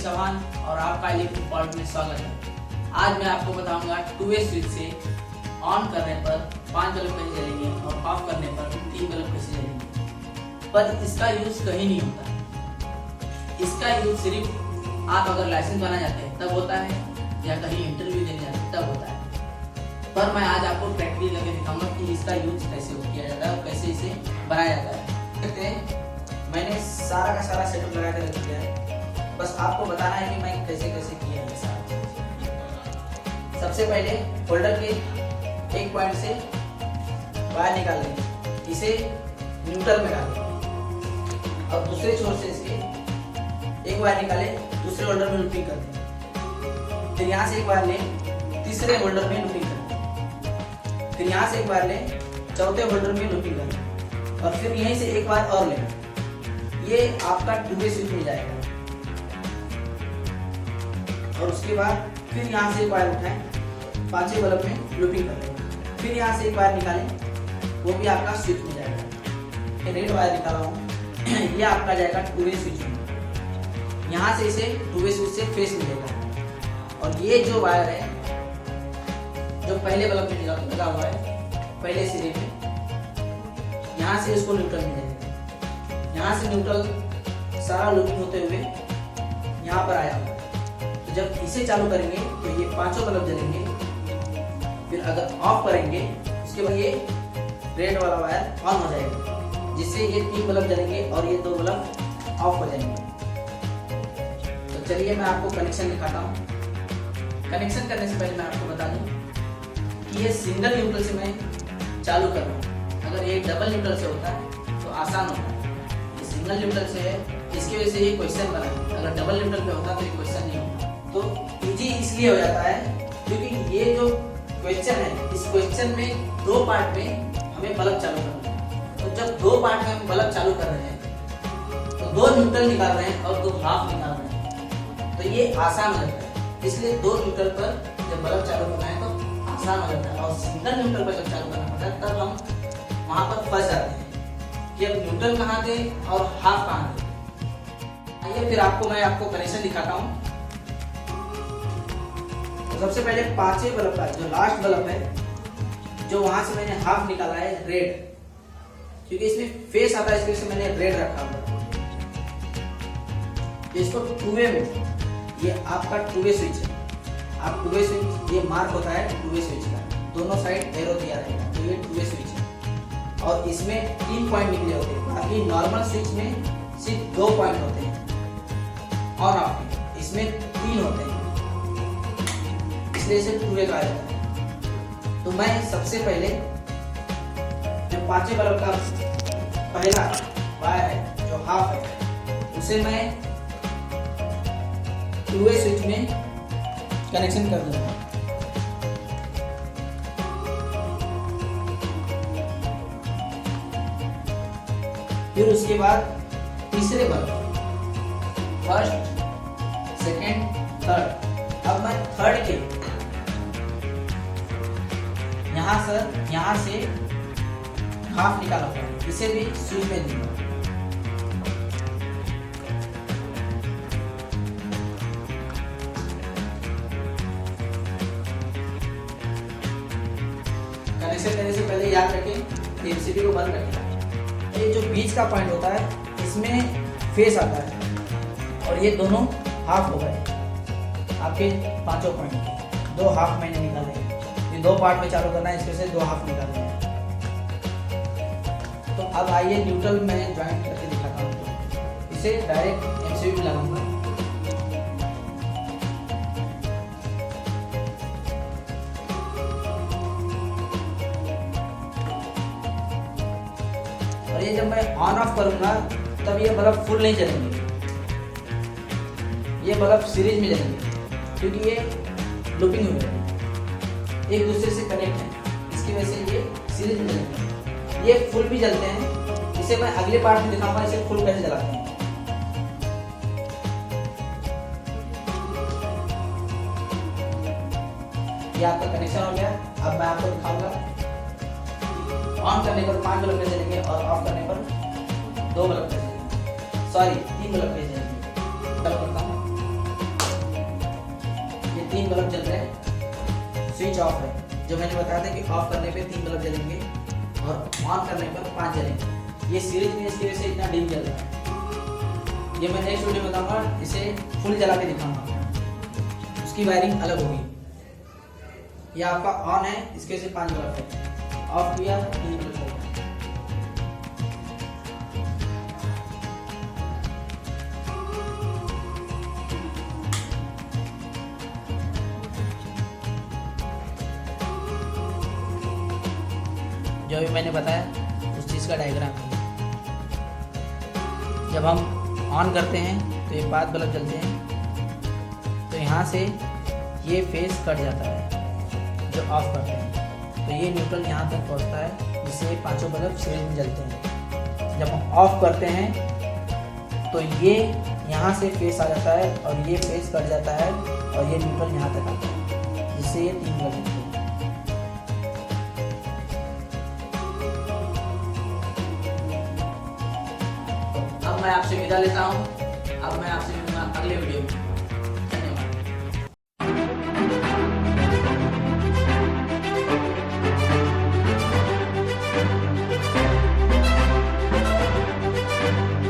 चौहान और आपका electric point में स्वागत है। आज मैं आपको बताऊंगा टू वे स्विच से ऑन करने पर 5 बल्ब कैसे जलेंगे और ऑफ करने पर 3 बल्ब कैसे जलेंगे। पर इसका यूज कहीं नहीं होता। इसका यूज सिर्फ आप अगर लाइसेंस बनाना चाहते हैं तब होता है या कहीं इंटरव्यू देने जाते हैं तब होता है। पर मैं आज आपको प्रैक्टिकल करके दिखाऊंगा कि इसका यूज कैसे किया जाता है और कैसे इसे बनाया जाता है। देखते हैं, मैंने सारा का सारा सेटअप लगा कर रख दिया है। बस आपको बताना है कि मैं कैसे कैसे किया है सारा। सबसे पहले होल्डर के एक पॉइंट से वायर निकाल लेंगे, इसे न्यूट्रल में डालेंगे और दूसरे छोर से इसके एक वायर निकाले, दूसरे होल्डर में लूपिंग कर दें। फिर यहाँ से एक वायर लें, तीसरे होल्डर में लूपिंग कर दें। फिर यहाँ से एक वायर लें, चौथे होल्डर में लूपिंग कर दें और फिर यहीं से एक वायर और लें। ये आपका टू वे स्विच मिल जाएगा। और उसके बाद फिर यहाँ से एक वायर उठाएं, 5 बल्ब में लूपिंग कर दें। फिर यहाँ से एक वायर निकालें, वो भी आपका स्विच मिल जाएगा। ये रेड वायर निकाला हूँ, ये आपका जाएगा टू वे स्विच में। यहाँ से इसे टू वे स्विच से फेस मिलेगा। और ये जो वायर है जो पहले बल्ब में लगा हुआ है, पहले सिरे में, यहाँ से इसको न्यूट्रल मिल जाएगा। यहाँ से न्यूट्रल सारा लूपिंग होते हुए यहाँ पर आया। तो जब इसे चालू करेंगे तो ये 5 बल्ब जलेंगे। फिर अगर ऑफ करेंगे उसके बाद ये रेड वाला वायर ऑन हो जाएगा, जिससे ये 3 बल्ब जलेंगे और ये 2 बल्ब ऑफ हो जाएंगे। तो चलिए मैं आपको कनेक्शन दिखाता हूँ। कनेक्शन करने से पहले मैं आपको बता दूँ कि ये सिंगल न्यूट्रल से मैं चालू कर रहा हूँ। अगर ये डबल न्यूट्रल से होता है तो आसान होता है। सिंगल न्यूट्रल से है, इसकी वजह से ये क्वेश्चन बना है। अगर डबल न्यूट्रल पे होता तो ये क्वेश्चन नहीं होता। तो इजी इसलिए हो जाता है क्योंकि ये जो क्वेश्चन है, इस क्वेश्चन में 2 पार्ट में हमें बल्ब चालू करना है। तो जब 2 पार्ट में हम बल्ब चालू कर रहे हैं तो 2 न्यूट्रल निकाल रहे हैं और 2 हाफ निकाल रहे हैं, तो ये आसान हो जाता है। इसलिए 2 न्यूट्रल पर जब बल्ब चालू करना है तो आसान हो जाता है। और सिंगल न्यूट्रल पर जब चालू करना पड़ता है तब हम वहां पर फंस जाते हैं कि अब न्यूट्रल कहाँ थे और हाफ कहाँ थे। आइए फिर मैं आपको कनेक्शन दिखाता हूँ। तो सबसे पहले 5 बल्ब का जो लास्ट बल्ब है, जो वहां से मैंने हाफ निकाला है रेड, क्योंकि इसमें फेस आता है, इसलिए मैंने रेड रखा हुआ। इसको टू वे में, ये आपका टू वे स्विच है। आप टू वे स्विच, ये मार्क होता है टू वे स्विच का, दोनों साइड एरो दिया रहेगा, तो ये टू वे स्विच है। और इसमें 3 पॉइंट निकले होते हैं, बाकी नॉर्मल स्विच में सिर्फ 2 पॉइंट होते हैं ऑन ऑफ, इसमें 3 होते हैं, इसलिए इसे टू वे कहा जाता है। तो मैं सबसे पहले जो 5 बल्ब का पहला वायर है जो हाफ है, उसे मैं टू वे स्विच में कनेक्शन कर दूंगा। फिर उसके बाद तीसरे बल्ब, फर्स्ट, सेकेंड, थर्ड। अब मैं थर्ड के यहाँ से हाफ निकाला हुआ, इसे भी स्विच में दूंगा। कनेक्शन करने से पहले याद रखें एमसीबी को बंद रखें। ये जो बीच का पॉइंट होता है, इसमें फेस आता है और ये दोनों हाफ हो गए आपके 5 पॉइंट। 2 हाफ मैंने निकाले हैं। ये 2 पार्ट में चालू करना है, इसमें से 2 हाफ निकाले हैं। तो अब आइए न्यूट्रल में ज्वाइंट करके दिखाता हूँ। इसे डायरेक्ट एमसीबी में लगाऊंगा। और ये जब मैं ऑन ऑफ करूंगा तब ये बल्ब फुल नहीं जलेंगे, ये बल्ब सीरीज में जलेंगे, क्योंकि ये लूपिंग हो रही है, एक दूसरे से कनेक्ट है, इसकी वजह से ये सीरीज में जलेंगे। ये फुल भी जलते हैं, इसे मैं अगले पार्ट में दिखाऊंगा इसे फुल कैसे जलाते हैं। ये आपका कनेक्शन हो गया। अब मैं आपको दिखाऊंगा ऑन करने पर 5 बल्ब जलेंगे और ऑफ करने पर 2 बल्ब जलेंगे, सॉरी 3 बल्ब जलेंगे। चलो करता हूँ। 3 बल्ब जल रहे हैं, स्विच ऑफ है। जो मैंने बताया था कि ऑफ करने पे 3 बल्ब जलेंगे और ऑन करने पर 5 जलेंगे। ये सीरीज में इसकी वजह से इतना डिम जल रहा है। ये मैं नेक्स्ट वीडियो में बताऊंगा, इसे फुल जला के दिखाऊंगा, उसकी वायरिंग अलग होगी। ये आपका ऑन है, इसके वजह से 5 बल्ब है, ऑफ किया 3 बल्ब जल रहा है। जो भी मैंने बताया उस चीज़ का डायग्राम है। जब हम ऑन करते हैं तो ये 5 बल्ब जलते हैं, तो यहाँ से ये फेस कट जाता है जो ऑफ करते हैं, तो ये न्यूट्रल यहाँ तक पहुँचता है, जिससे ये 5 बल्ब सीरीज में जलते हैं। जब हम ऑफ करते हैं तो ये यहाँ से फेस आ जाता है और ये फेस कट जाता है और ये न्यूट्रल यहाँ तक आता है, जिससे ये 3 बल्ब जलते हैं। अब मैं आपसे विदा लेता हूँ। अब मैं आपसे मिलूंगा अगले वीडियो में।